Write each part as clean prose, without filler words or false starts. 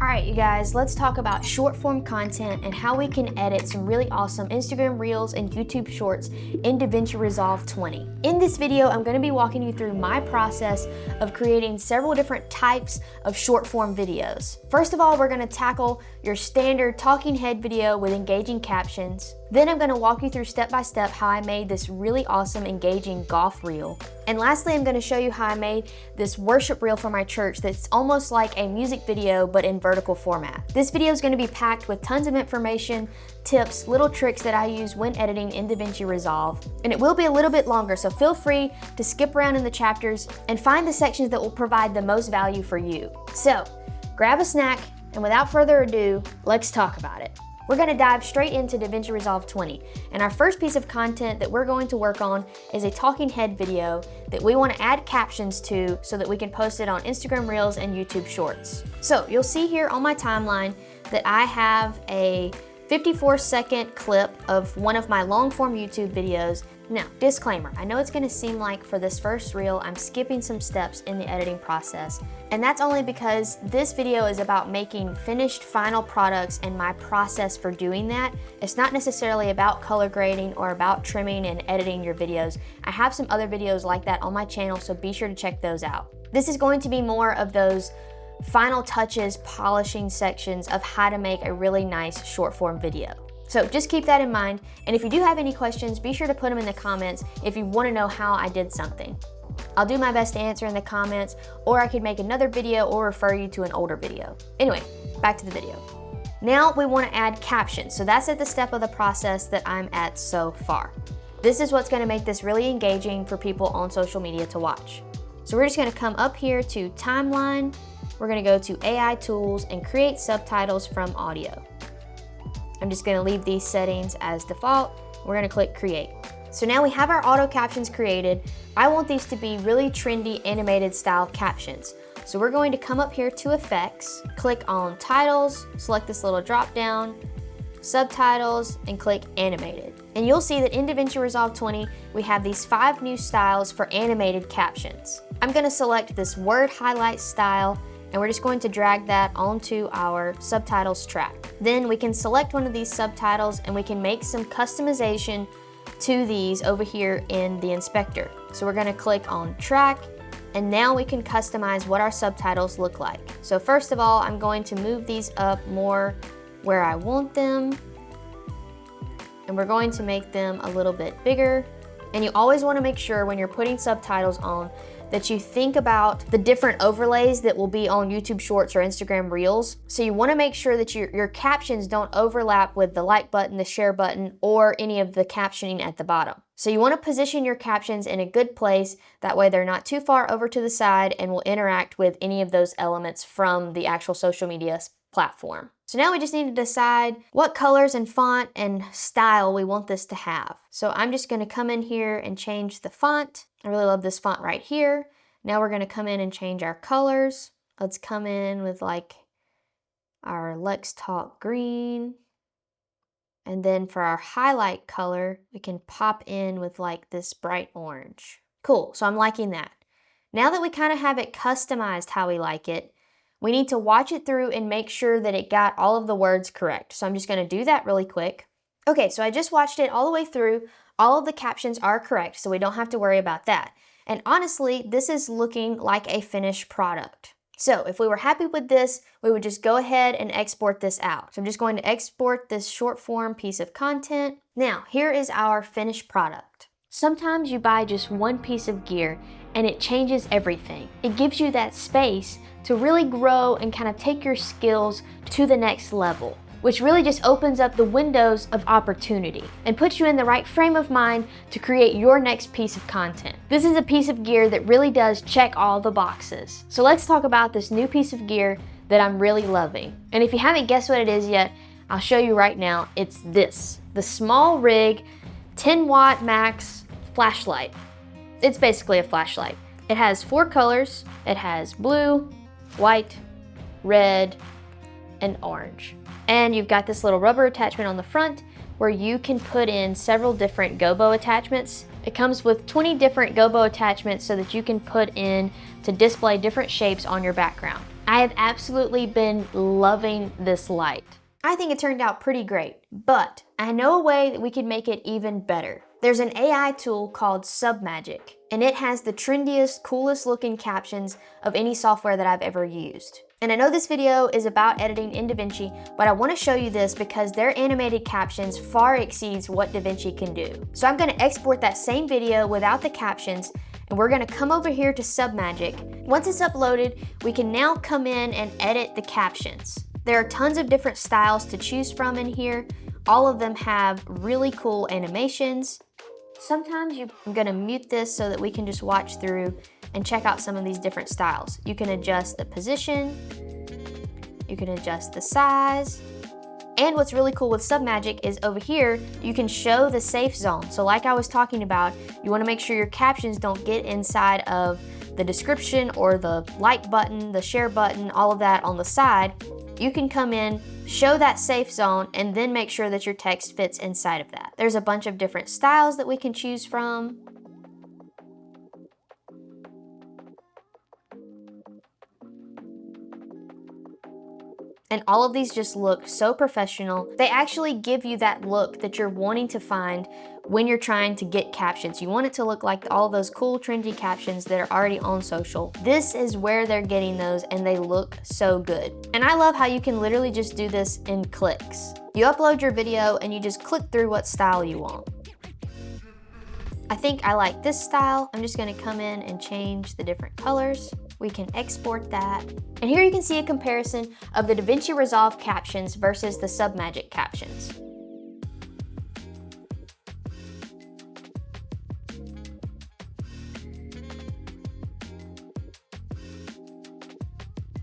Alright you guys, let's talk about short form content and how we can edit some really awesome Instagram Reels and YouTube Shorts in DaVinci Resolve 20. In this video, I'm going to be walking you through my process of creating several different types of short form videos. First of all, we're going to tackle your standard talking head video with engaging captions. Then I'm going to walk you through step by step how I made this really awesome engaging golf reel. And lastly, I'm going to show you how I made this worship reel for my church that's almost like a music video but in vertical format. This video is going to be packed with tons of information, tips, little tricks that I use when editing in DaVinci Resolve. And it will be a little bit longer, so feel free to skip around in the chapters and find the sections that will provide the most value for you. So grab a snack, and without further ado, let's talk about it. We're going to dive straight into DaVinci Resolve 20, and our first piece of content that we're going to work on is a talking head video that we want to add captions to so that we can post it on Instagram Reels and YouTube Shorts. So you'll see here on my timeline that I have a 54-second clip of one of my long-form YouTube videos. Now, disclaimer, I know it's going to seem like for this first reel I'm skipping some steps in the editing process, and that's only because this video is about making finished final products and my process for doing that. It's not necessarily about color grading or about trimming and editing your videos. I have some other videos like that on my channel, so be sure to check those out. This is going to be more of those final touches, polishing sections of how to make a really nice short form video. So just keep that in mind, and if you do have any questions, be sure to put them in the comments if you want to know how I did something. I'll do my best to answer in the comments, or I could make another video or refer you to an older video. Anyway, back to the video. Now we want to add captions, so that's at the step of the process that I'm at so far. This is what's going to make this really engaging for people on social media to watch. So we're just going to come up here to Timeline, we're going to go to AI Tools and create subtitles from audio. I'm just going to leave these settings as default. We're going to click create. So now we have our auto captions created. I want these to be really trendy animated style captions. So we're going to come up here to effects, click on titles, select this little drop down, subtitles, and click animated. And you'll see that in DaVinci Resolve 20, we have these 5 new styles for animated captions. I'm going to select this word highlight style, and we're just going to drag that onto our subtitles track. Then we can select one of these subtitles and we can make some customization to these over here in the inspector. So we're going to click on track, and now we can customize what our subtitles look like. So first of all, I'm going to move these up more where I want them, and we're going to make them a little bit bigger. And you always want to make sure when you're putting subtitles on that you think about the different overlays that will be on YouTube Shorts or Instagram Reels. So you want to make sure that your captions don't overlap with the like button, the share button, or any of the captioning at the bottom. So you want to position your captions in a good place, that way they're not too far over to the side and will interact with any of those elements from the actual social media platform. So now we just need to decide what colors and font and style we want this to have. So I'm just going to come in here and change the font. I really love this font right here. Now we're going to come in and change our colors. Let's come in with like our Let's Talk green. And then for our highlight color, we can pop in with like this bright orange. Cool, so I'm liking that. Now that we kind of have it customized how we like it, we need to watch it through and make sure that it got all of the words correct. So I'm just going to do that really quick. Okay, so I just watched it all the way through. All of the captions are correct, so we don't have to worry about that. And honestly, this is looking like a finished product. So if we were happy with this, we would just go ahead and export this out. So I'm just going to export this short form piece of content. Now, here is our finished product. Sometimes you buy just one piece of gear and it changes everything. It gives you that space to really grow and kind of take your skills to the next level, which really just opens up the windows of opportunity and puts you in the right frame of mind to create your next piece of content. This is a piece of gear that really does check all the boxes. So let's talk about this new piece of gear that I'm really loving. And if you haven't guessed what it is yet, I'll show you right now. It's this, the Small Rig 10-watt max flashlight. It's basically a flashlight. It has 4 colors. It has blue, white, red, and orange. And you've got this little rubber attachment on the front where you can put in several different gobo attachments. It comes with 20 different gobo attachments so that you can put in to display different shapes on your background. I have absolutely been loving this light. I think it turned out pretty great, but I know a way that we can make it even better. There's an AI tool called Submagic, and it has the trendiest, coolest looking captions of any software that I've ever used. And I know this video is about editing in DaVinci, but I want to show you this because their animated captions far exceeds what DaVinci can do. So I'm going to export that same video without the captions, and we're going to come over here to Submagic. Once it's uploaded, we can now come in and edit the captions. There are tons of different styles to choose from in here. All of them have really cool animations. Sometimes I'm going to mute this so that we can just watch through and check out some of these different styles. You can adjust the position, you can adjust the size, and what's really cool with Submagic is over here, you can show the safe zone. So like I was talking about, you wanna make sure your captions don't get inside of the description or the like button, the share button, all of that on the side. You can come in, show that safe zone, and then make sure that your text fits inside of that. There's a bunch of different styles that we can choose from. And all of these just look so professional. They actually give you that look that you're wanting to find when you're trying to get captions. You want it to look like all of those cool, trendy captions that are already on social. This is where they're getting those, and they look so good. And I love how you can literally just do this in clicks. You upload your video and you just click through what style you want. I think I like this style. I'm just gonna come in and change the different colors. We can export that. And here you can see a comparison of the DaVinci Resolve captions versus the Submagic captions.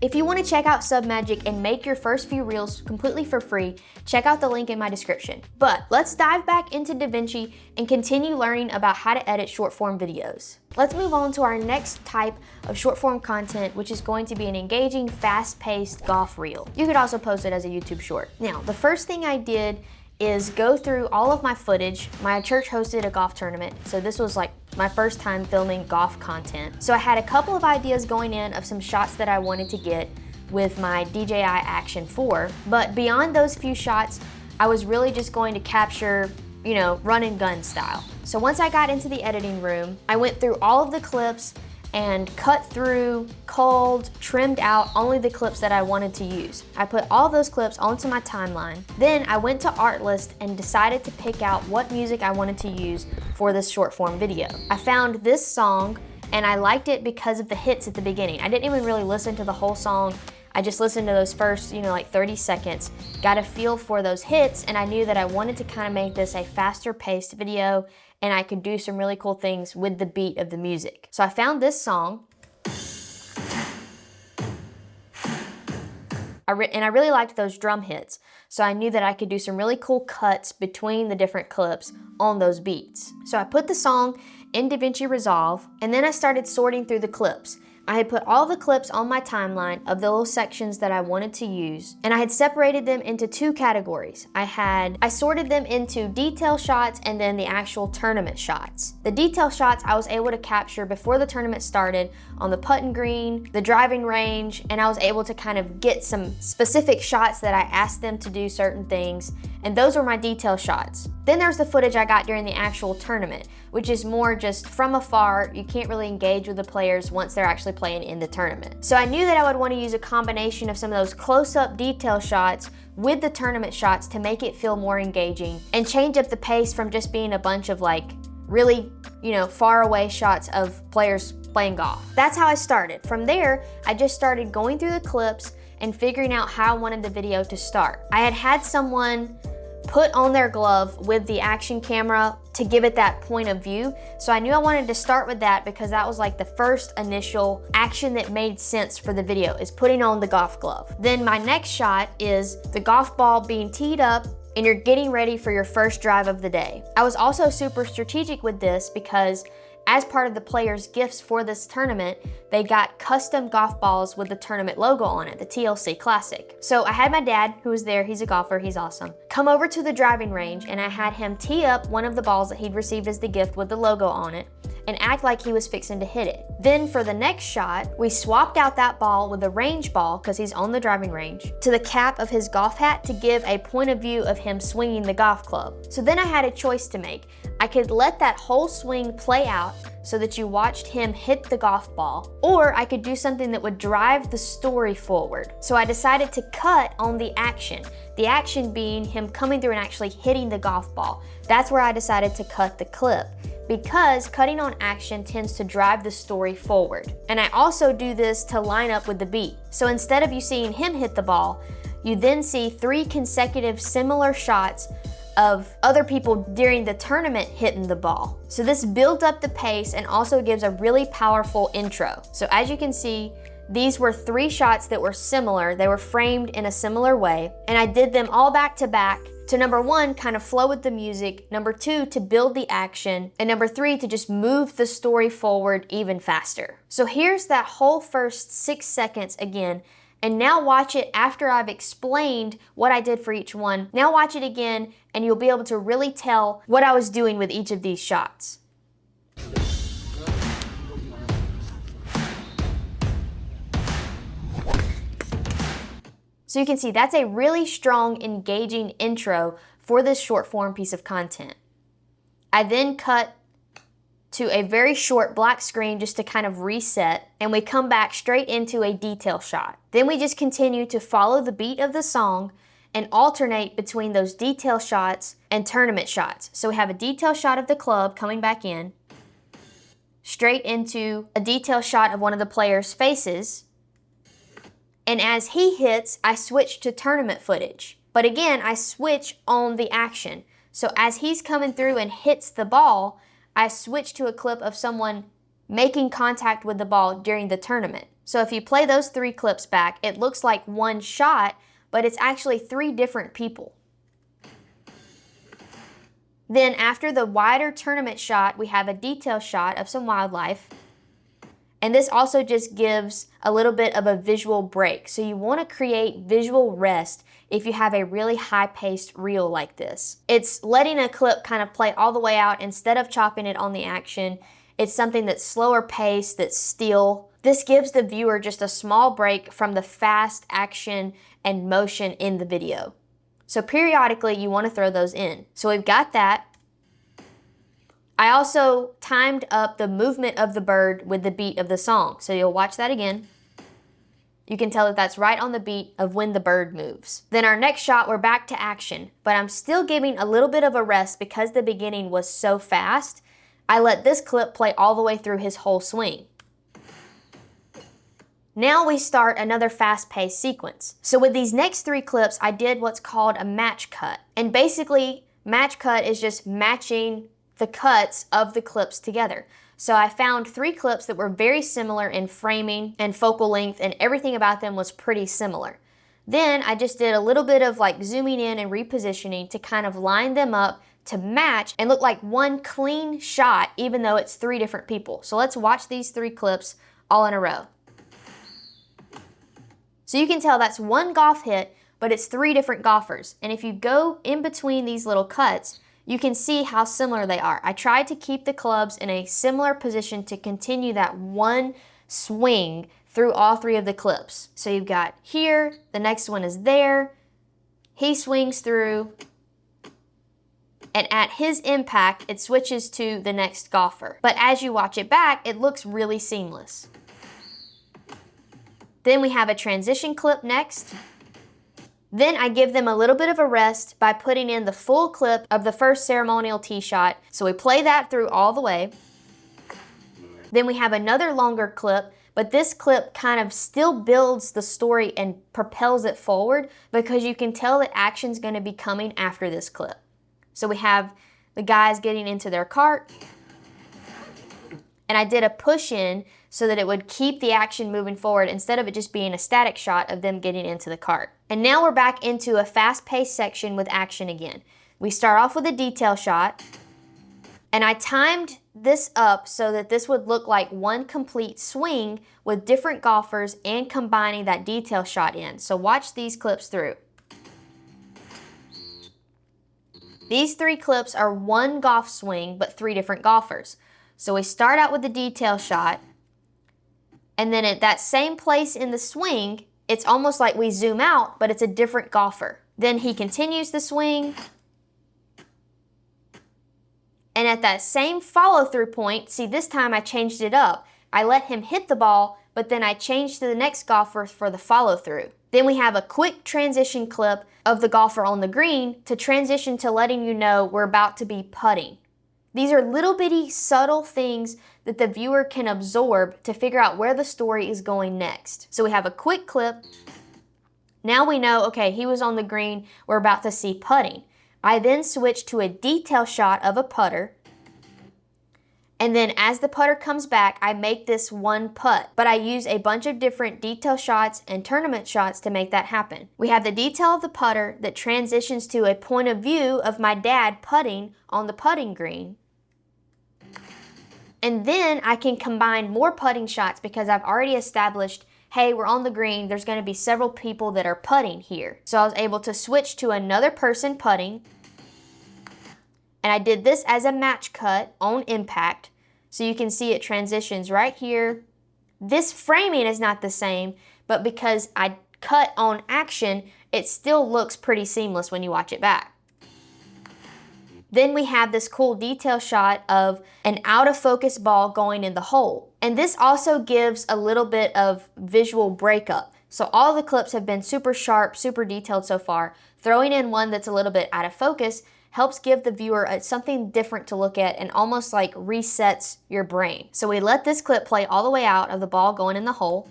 If you want to check out Submagic and make your first few reels completely for free, check out the link in my description. But let's dive back into DaVinci and continue learning about how to edit short form videos. Let's move on to our next type of short form content, which is going to be an engaging, fast-paced golf reel. You could also post it as a YouTube short. Now, the first thing I did is go through all of my footage. My church hosted a golf tournament, so this was like my first time filming golf content. So I had a couple of ideas going in of some shots that I wanted to get with my DJI Action 4, but beyond those few shots, I was really just going to capture, run and gun style. So once I got into the editing room, I went through all of the clips and cut through, culled, trimmed out only the clips that I wanted to use. I put all those clips onto my timeline. Then I went to Artlist and decided to pick out what music I wanted to use for this short form video. I found this song and I liked it because of the hits at the beginning. I didn't even really listen to the whole song. I just listened to those first, like 30 seconds, got a feel for those hits, and I knew that I wanted to kind of make this a faster paced video and I could do some really cool things with the beat of the music. So I found this song, and I really liked those drum hits. So I knew that I could do some really cool cuts between the different clips on those beats. So I put the song in DaVinci Resolve, and then I started sorting through the clips. I had put all the clips on my timeline of the little sections that I wanted to use, and I had separated them into two categories. I sorted them into detail shots and then the actual tournament shots. The detail shots I was able to capture before the tournament started on the putting green, the driving range, and I was able to kind of get some specific shots that I asked them to do certain things, and those were my detail shots. Then there's the footage I got during the actual tournament, which is more just from afar. You can't really engage with the players once they're actually playing in the tournament. So I knew that I would want to use a combination of some of those close-up detail shots with the tournament shots to make it feel more engaging and change up the pace from just being a bunch of really, far away shots of players playing golf. That's how I started. From there, I just started going through the clips and figuring out how I wanted the video to start. I had someone put on their glove with the action camera to give it that point of view. So I knew I wanted to start with that because that was like the first initial action that made sense for the video, is putting on the golf glove. Then my next shot is the golf ball being teed up and you're getting ready for your first drive of the day. I was also super strategic with this because as part of the players' gifts for this tournament, they got custom golf balls with the tournament logo on it, the TLC Classic. So I had my dad, who was there, he's a golfer, he's awesome, come over to the driving range, and I had him tee up one of the balls that he'd received as the gift with the logo on it. and act like he was fixing to hit it. Then for the next shot, we swapped out that ball with a range ball, because he's on the driving range, to the cap of his golf hat to give a point of view of him swinging the golf club. So then I had a choice to make. I could let that whole swing play out so that you watched him hit the golf ball, or I could do something that would drive the story forward. So I decided to cut on the action being him coming through and actually hitting the golf ball. That's where I decided to cut the clip, because cutting on action tends to drive the story forward. And I also do this to line up with the beat. So instead of you seeing him hit the ball, you then see 3 consecutive similar shots of other people during the tournament hitting the ball. So this builds up the pace and also gives a really powerful intro. So as you can see, these were 3 shots that were similar. They were framed in a similar way, and I did them all back to back to, number 1, kind of flow with the music, number 2, to build the action, and number 3, to just move the story forward even faster. So here's that whole first 6 seconds again. And now watch it after I've explained what I did for each one. Now watch it again, and you'll be able to really tell what I was doing with each of these shots. So you can see that's a really strong, engaging intro for this short form piece of content. I then cut to a very short black screen just to kind of reset, and we come back straight into a detail shot. Then we just continue to follow the beat of the song and alternate between those detail shots and tournament shots. So we have a detail shot of the club coming back in, straight into a detail shot of one of the players' faces, and as he hits, I switch to tournament footage. But again, I switch on the action. So as he's coming through and hits the ball, I switch to a clip of someone making contact with the ball during the tournament. So if you play those 3 clips back, it looks like one shot, but it's actually 3 different people. Then after the wider tournament shot, we have a detail shot of some wildlife. And this also just gives a little bit of a visual break. So you want to create visual rest if you have a really high-paced reel like this. It's letting a clip kind of play all the way out instead of chopping it on the action. It's something that's slower paced, that's still. This gives the viewer just a small break from the fast action and motion in the video. So periodically you want to throw those in. So we've got that. I also timed up the movement of the bird with the beat of the song. So you'll watch that again. You can tell that that's right on the beat of when the bird moves. Then our next shot, we're back to action, but I'm still giving a little bit of a rest because the beginning was so fast. I let this clip play all the way through his whole swing. Now we start another fast-paced sequence. So with these next 3 clips, I did what's called a match cut. And basically, match cut is just matching the cuts of the clips together. So I found 3 clips that were very similar in framing and focal length, and everything about them was pretty similar. Then I just did a little bit of like zooming in and repositioning to kind of line them up to match and look like one clean shot, even though it's 3 different people. So let's watch these 3 clips all in a row. So you can tell that's one golf hit, but it's 3 different golfers. And if you go in between these little cuts, you can see how similar they are. I tried to keep the clubs in a similar position to continue that one swing through all 3 of the clips. So you've got here, the next one is there, he swings through, and at his impact, it switches to the next golfer. But as you watch it back, it looks really seamless. Then we have a transition clip next. Then I give them a little bit of a rest by putting in the full clip of the first ceremonial tee shot. So we play that through all the way. Then we have another longer clip, but this clip kind of still builds the story and propels it forward because you can tell that action's going to be coming after this clip. So we have the guys getting into their cart, and I did a push in so that it would keep the action moving forward instead of it just being a static shot of them getting into the cart. And now we're back into a fast-paced section with action again. We start off with a detail shot, and I timed this up so that this would look like one complete swing with different golfers and combining that detail shot in. So watch these clips through. These 3 clips are one golf swing, but 3 different golfers. So we start out with the detail shot, and then at that same place in the swing, it's almost like we zoom out, but it's a different golfer. Then he continues the swing, and at that same follow-through point, see, this time I changed it up. I let him hit the ball, but then I changed to the next golfer for the follow-through. Then we have a quick transition clip of the golfer on the green to transition to letting you know we're about to be putting. These are little bitty subtle things that the viewer can absorb to figure out where the story is going next. So we have a quick clip. Now we know, okay, he was on the green, we're about to see putting. I then switch to a detail shot of a putter, and then as the putter comes back, I make this one putt, but I use a bunch of different detail shots and tournament shots to make that happen. We have the detail of the putter that transitions to a point of view of my dad putting on the putting green. And then I can combine more putting shots because I've already established, hey, we're on the green, there's going to be several people that are putting here. So I was able to switch to another person putting, and I did this as a match cut on impact, so you can see it transitions right here. This framing is not the same, but because I cut on action, it still looks pretty seamless when you watch it back. Then we have this cool detail shot of an out of focus ball going in the hole. And this also gives a little bit of visual breakup. So all the clips have been super sharp, super detailed so far. Throwing in one that's a little bit out of focus helps give the viewer something different to look at and almost like resets your brain. So we let this clip play all the way out of the ball going in the hole.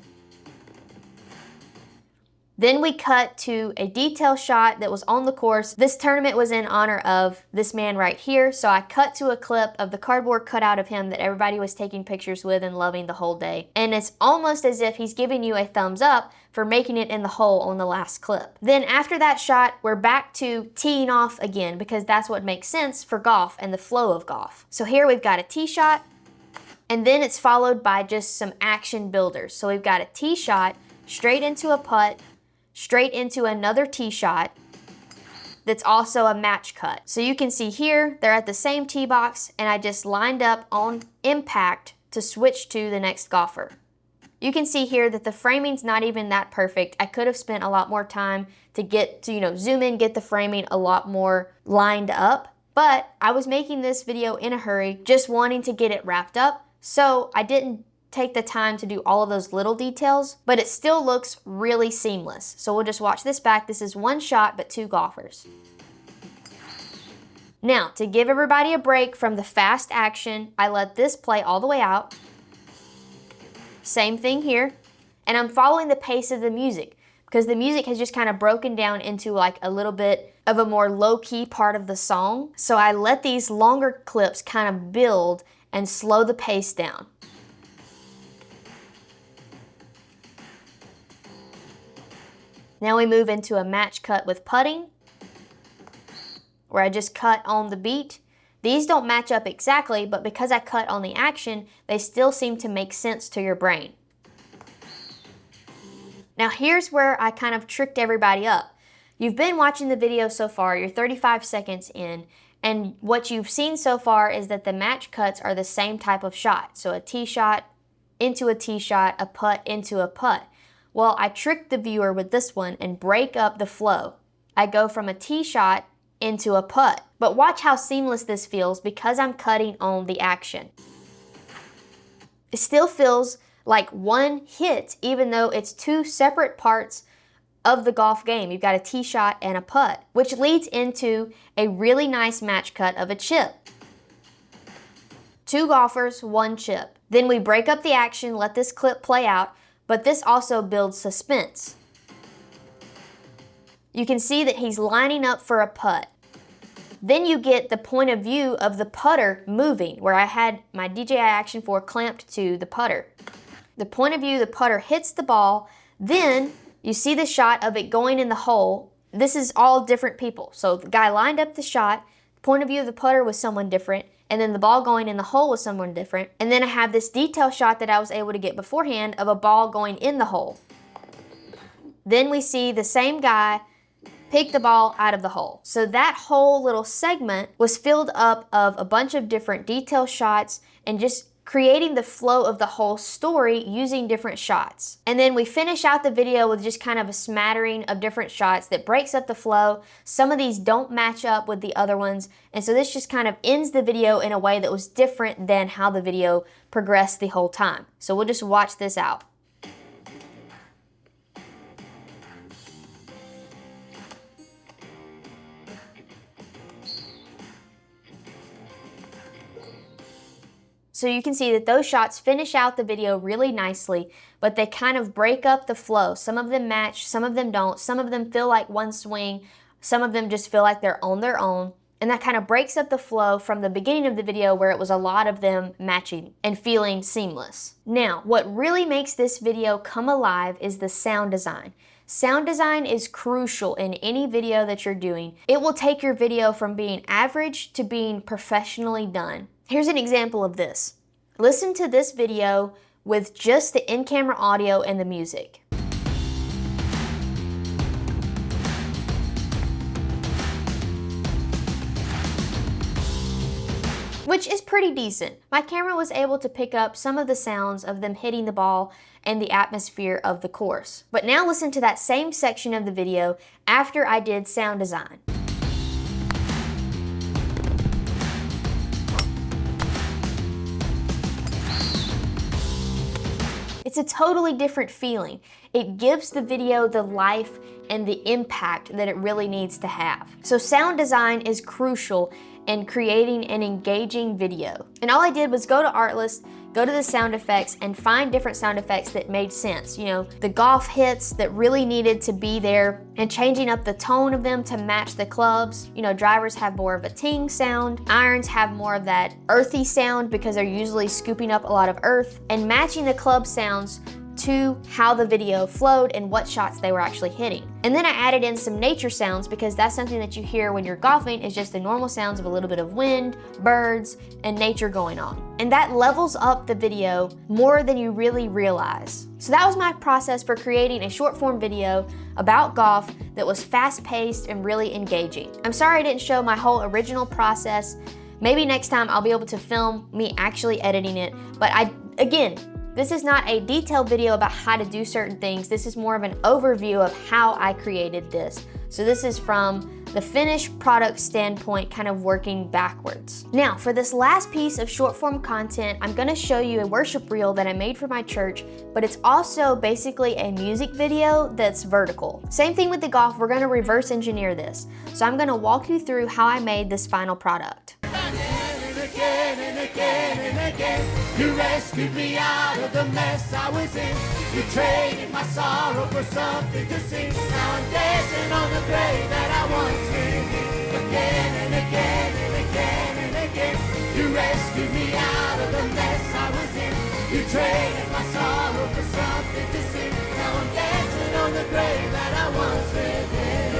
Then we cut to a detail shot that was on the course. This tournament was in honor of this man right here, so I cut to a clip of the cardboard cutout of him that everybody was taking pictures with and loving the whole day. And it's almost as if he's giving you a thumbs up for making it in the hole on the last clip. Then after that shot, we're back to teeing off again because that's what makes sense for golf and the flow of golf. So here we've got a tee shot, and then it's followed by just some action builders. So we've got a tee shot, straight into a putt, straight into another tee shot that's also a match cut. So you can see here, they're at the same tee box, and I just lined up on impact to switch to the next golfer. You can see here that the framing's not even that perfect. I could have spent a lot more time to get to, zoom in, get the framing a lot more lined up, but I was making this video in a hurry, just wanting to get it wrapped up, so I didn't take the time to do all of those little details, but it still looks really seamless. So we'll just watch this back. This is one shot, but two golfers. Now, to give everybody a break from the fast action, I let this play all the way out. Same thing here. And I'm following the pace of the music because the music has just kind of broken down into like a little bit of a more low-key part of the song. So I let these longer clips kind of build and slow the pace down. Now we move into a match cut with putting, where I just cut on the beat. These don't match up exactly, but because I cut on the action, they still seem to make sense to your brain. Now here's where I kind of tricked everybody up. You've been watching the video so far, you're 35 seconds in, and what you've seen so far is that the match cuts are the same type of shot. So a tee shot into a tee shot, a putt into a putt. Well, I tricked the viewer with this one and break up the flow. I go from a tee shot into a putt. But watch how seamless this feels because I'm cutting on the action. It still feels like one hit even though it's two separate parts of the golf game. You've got a tee shot and a putt, which leads into a really nice match cut of a chip. Two golfers, one chip. Then we break up the action, let this clip play out, but this also builds suspense. You can see that he's lining up for a putt. Then you get the point of view of the putter moving, where I had my DJI Action 4 clamped to the putter. The point of view, the putter hits the ball, then you see the shot of it going in the hole. This is all different people. So the guy lined up the shot, the point of view of the putter was someone different, and then the ball going in the hole was someone different. And then I have this detail shot that I was able to get beforehand of a ball going in the hole. Then we see the same guy pick the ball out of the hole. So that whole little segment was filled up of a bunch of different detail shots and just creating the flow of the whole story using different shots. And then we finish out the video with just kind of a smattering of different shots that breaks up the flow. Some of these don't match up with the other ones, and so this just kind of ends the video in a way that was different than how the video progressed the whole time. So we'll just watch this out. So you can see that those shots finish out the video really nicely, but they kind of break up the flow. Some of them match, some of them don't, some of them feel like one swing, some of them just feel like they're on their own. And that kind of breaks up the flow from the beginning of the video where it was a lot of them matching and feeling seamless. Now, what really makes this video come alive is the sound design. Sound design is crucial in any video that you're doing. It will take your video from being average to being professionally done. Here's an example of this. Listen to this video with just the in-camera audio and the music. Which is pretty decent. My camera was able to pick up some of the sounds of them hitting the ball and the atmosphere of the course. But now listen to that same section of the video after I did sound design. It's a totally different feeling. It gives the video the life and the impact that it really needs to have. So sound design is crucial in creating an engaging video. And all I did was go to Artlist, go to the sound effects, and find different sound effects that made sense. You know, the golf hits that really needed to be there, and changing up the tone of them to match the clubs. You know, drivers have more of a ting sound, irons have more of that earthy sound because they're usually scooping up a lot of earth, and matching the club sounds to how the video flowed and what shots they were actually hitting. And then I added in some nature sounds because that's something that you hear when you're golfing is just the normal sounds of a little bit of wind, birds, and nature going on. And that levels up the video more than you really realize. So that was my process for creating a short form video about golf that was fast paced and really engaging. I'm sorry I didn't show my whole original process. Maybe next time I'll be able to film me actually editing it, but again, this is not a detailed video about how to do certain things. This is more of an overview of how I created this. So this is from the finished product standpoint, kind of working backwards. Now, for this last piece of short form content, I'm gonna show you a worship reel that I made for my church, but it's also basically a music video that's vertical. Same thing with the golf, we're gonna reverse engineer this. So I'm gonna walk you through how I made this final product. You rescued me out of the mess I was in. You traded my sorrow for something to sing. Now I'm dancing on the grave that I once lived in. Again and again and again and again. You rescued me out of the mess I was in. You traded my sorrow for something to sing. Now I'm dancing on the grave that I once lived in.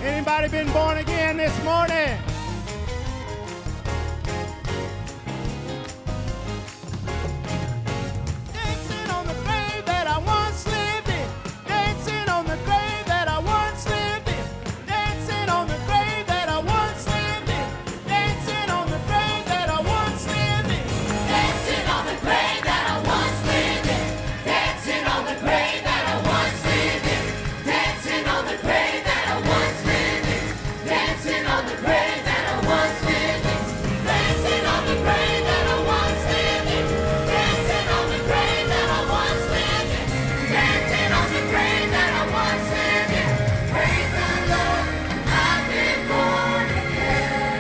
Anybody been born again this morning? Dancing on the grave that I once lived in. Dancing on the grave that I once lived in. Dancing on the grave that I once lived in. Dancing on the grave that I once lived in. Dancing on the grave that I once lived in. Dancing on the grave that I once lived in. Dancing on the grave that I once lived in. Dancing on the grave that I once lived in. Dancing on the grave that I once lived in. Dancing on the grave that I once lived in. Dancing on the grave that I once lived in. Praise the Lord, I've been born again.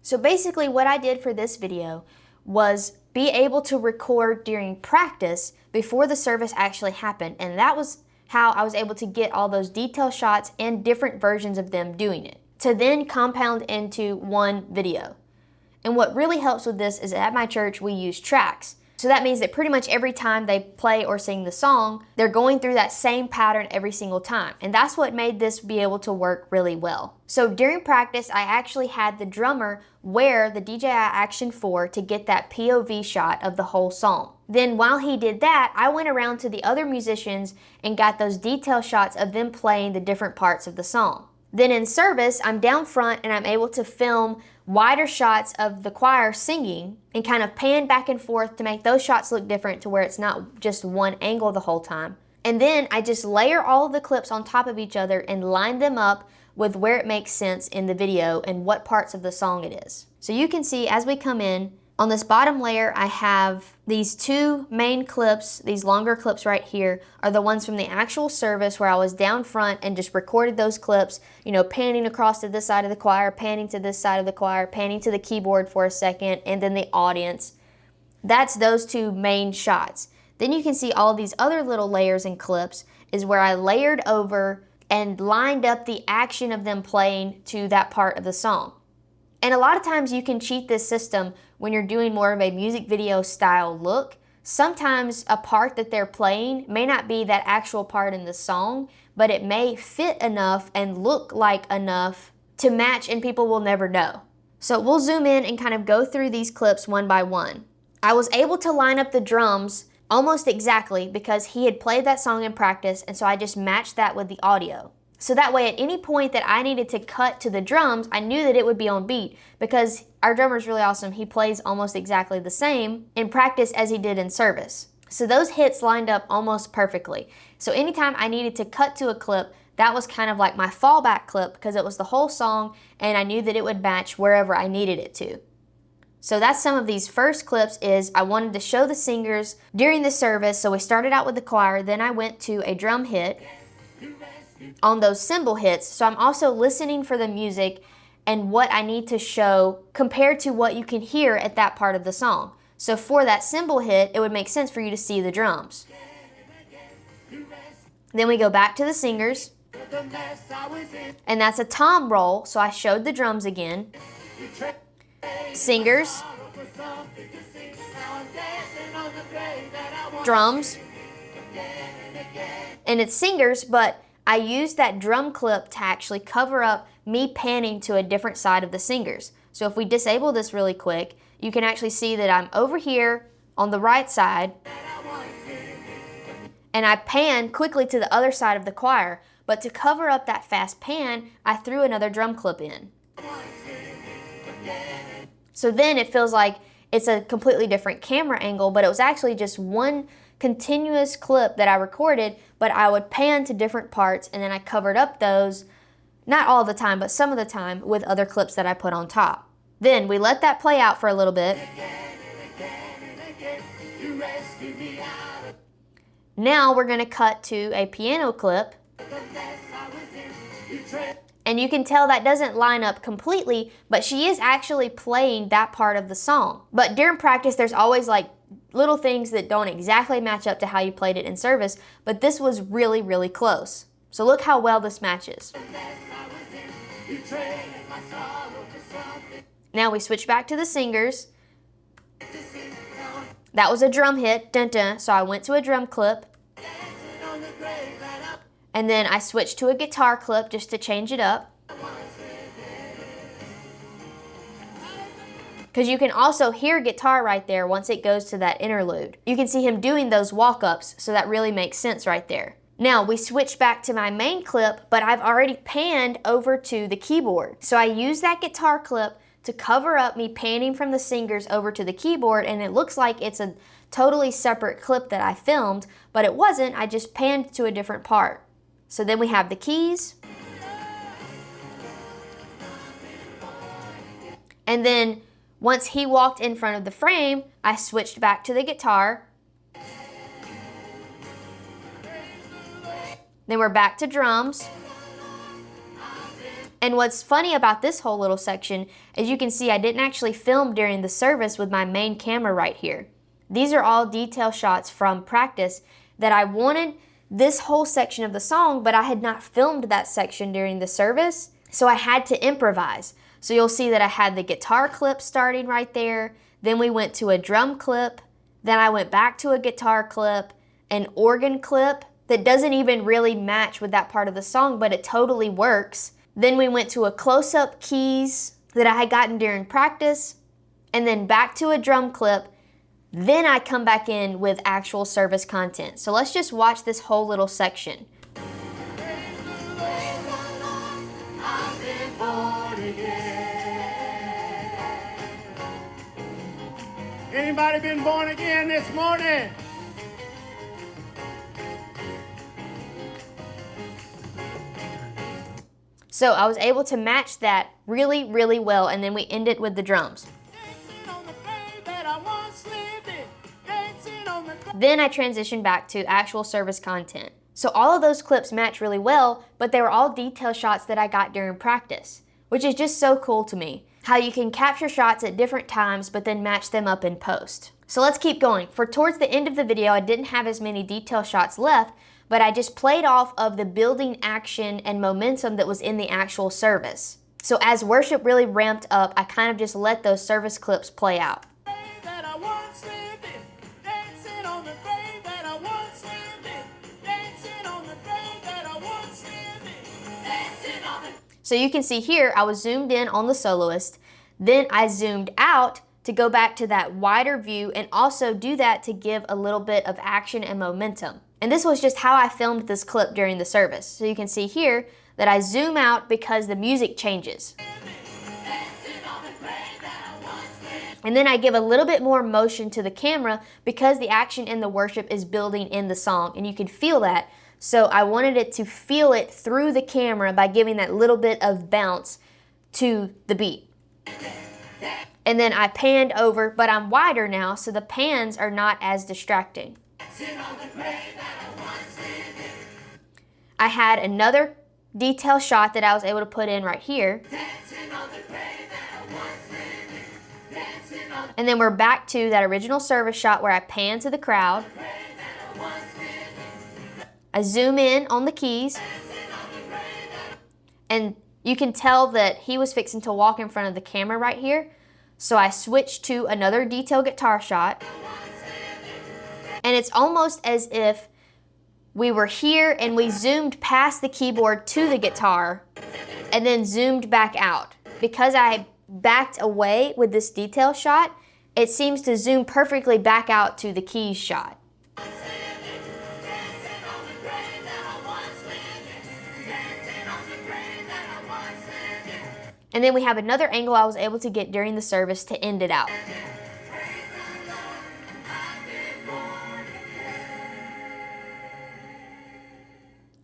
So basically what I did for this video was be able to record during practice before the service actually happened, and that was how I was able to get all those detail shots and different versions of them doing it, to then compound into one video. And what really helps with this is at my church we use tracks. So that means that pretty much every time they play or sing the song, they're going through that same pattern every single time. And that's what made this be able to work really well. So during practice, I actually had the drummer wear the DJI Action 4 to get that POV shot of the whole song. Then while he did that, I went around to the other musicians and got those detail shots of them playing the different parts of the song. Then in service, I'm down front and I'm able to film wider shots of the choir singing and kind of pan back and forth to make those shots look different to where it's not just one angle the whole time. And then I just layer all of the clips on top of each other and line them up with where it makes sense in the video and what parts of the song it is. So you can see as we come in, on this bottom layer, I have these two main clips. These longer clips right here are the ones from the actual service where I was down front and just recorded those clips, you know, panning across to this side of the choir, panning to this side of the choir, panning to the keyboard for a second, and then the audience. That's those two main shots. Then you can see all these other little layers and clips is where I layered over and lined up the action of them playing to that part of the song. And a lot of times you can cheat this system when you're doing more of a music video style look. Sometimes a part that they're playing may not be that actual part in the song, but it may fit enough and look like enough to match and people will never know. So we'll zoom in and kind of go through these clips one by one. I was able to line up the drums almost exactly because he had played that song in practice, and so I just matched that with the audio. So that way at any point that I needed to cut to the drums, I knew that it would be on beat because our drummer's really awesome. He plays almost exactly the same in practice as he did in service. So those hits lined up almost perfectly. So anytime I needed to cut to a clip, that was kind of like my fallback clip because it was the whole song and I knew that it would match wherever I needed it to. So that's some of these first clips is I wanted to show the singers during the service. So we started out with the choir, then I went to a drum hit on those cymbal hits. So I'm also listening for the music and what I need to show compared to what you can hear at that part of the song. So for that cymbal hit, it would make sense for you to see the drums. Then we go back to the singers, and that's a tom roll, so I showed the drums again. Singers, drums, and it's singers, but I used that drum clip to actually cover up me panning to a different side of the singers. So if we disable this really quick, you can actually see that I'm over here on the right side and I pan quickly to the other side of the choir. But to cover up that fast pan, I threw another drum clip in. So then it feels like it's a completely different camera angle, but it was actually just one continuous clip that I recorded, but I would pan to different parts and then I covered up those, not all the time, but some of the time with other clips that I put on top. Then we let that play out for a little bit. Now we're gonna cut to a piano clip. And you can tell that doesn't line up completely, but she is actually playing that part of the song. But during practice, there's always like little things that don't exactly match up to how you played it in service, but this was really, really close. So look how well this matches. Now we switch back to the singers. That was a drum hit, dun dun, so I went to a drum clip. And then I switched to a guitar clip just to change it up. Because you can also hear guitar right there once it goes to that interlude. You can see him doing those walk-ups, so that really makes sense right there. Now we switch back to my main clip, but I've already panned over to the keyboard. So I use that guitar clip to cover up me panning from the singers over to the keyboard, and it looks like it's a totally separate clip that I filmed, but it wasn't, I just panned to a different part. So then we have the keys. And then once he walked in front of the frame, I switched back to the guitar. Then we're back to drums. And what's funny about this whole little section is you can see I didn't actually film during the service with my main camera right here. These are all detail shots from practice that I wanted this whole section of the song, but I had not filmed that section during the service, so I had to improvise. So you'll see that I had the guitar clip starting right there, then we went to a drum clip, Then I went back to a guitar clip, an organ clip that doesn't even really match with that part of the song, but it totally works. Then we went to a close-up keys that I had gotten during practice, and then back to a drum clip. Then I come back in with actual service content. So let's just watch this whole little section. Anybody been born again this morning? So I was able to match that really, really well, and then we ended with the drums. Then I transitioned back to actual service content. So all of those clips match really well, but they were all detail shots that I got during practice, which is just so cool to me. How you can capture shots at different times, but then match them up in post. So let's keep going. For towards the end of the video, I didn't have as many detail shots left, but I just played off of the building action and momentum that was in the actual service. So as worship really ramped up, I kind of just let those service clips play out. So you can see here, I was zoomed in on the soloist, then I zoomed out to go back to that wider view and also do that to give a little bit of action and momentum. And this was just how I filmed this clip during the service. So you can see here that I zoom out because the music changes. And then I give a little bit more motion to the camera because the action in the worship is building in the song, and you can feel that. So I wanted it to feel it through the camera by giving that little bit of bounce to the beat. And then I panned over, but I'm wider now, so the pans are not as distracting. I had another detail shot that I was able to put in right here. And then we're back to that original service shot where I pan to the crowd. I zoom in on the keys, and you can tell that he was fixing to walk in front of the camera right here. So I switched to another detail guitar shot, and it's almost as if we were here and we zoomed past the keyboard to the guitar and then zoomed back out. Because I backed away with this detail shot, it seems to zoom perfectly back out to the keys shot. And then we have another angle I was able to get during the service to end it out.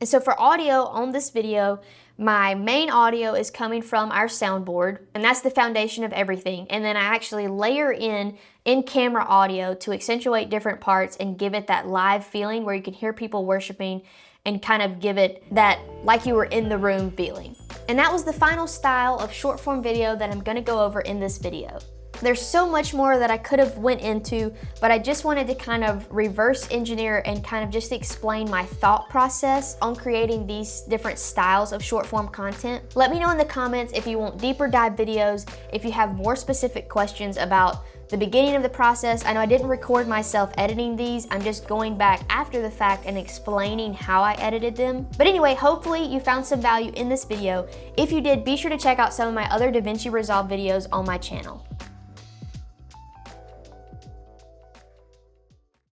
And so for audio on this video, my main audio is coming from our soundboard, and that's the foundation of everything. And then I actually layer in camera audio to accentuate different parts and give it that live feeling where you can hear people worshiping and kind of give it that like you were in the room feeling. And that was the final style of short form video that I'm gonna go over in this video. There's so much more that I could have went into, but I just wanted to kind of reverse engineer and kind of just explain my thought process on creating these different styles of short form content. Let me know in the comments if you want deeper dive videos, if you have more specific questions about the beginning of the process. I know I didn't record myself editing these. I'm just going back after the fact and explaining how I edited them. But anyway, hopefully you found some value in this video. If you did, be sure to check out some of my other DaVinci Resolve videos on my channel.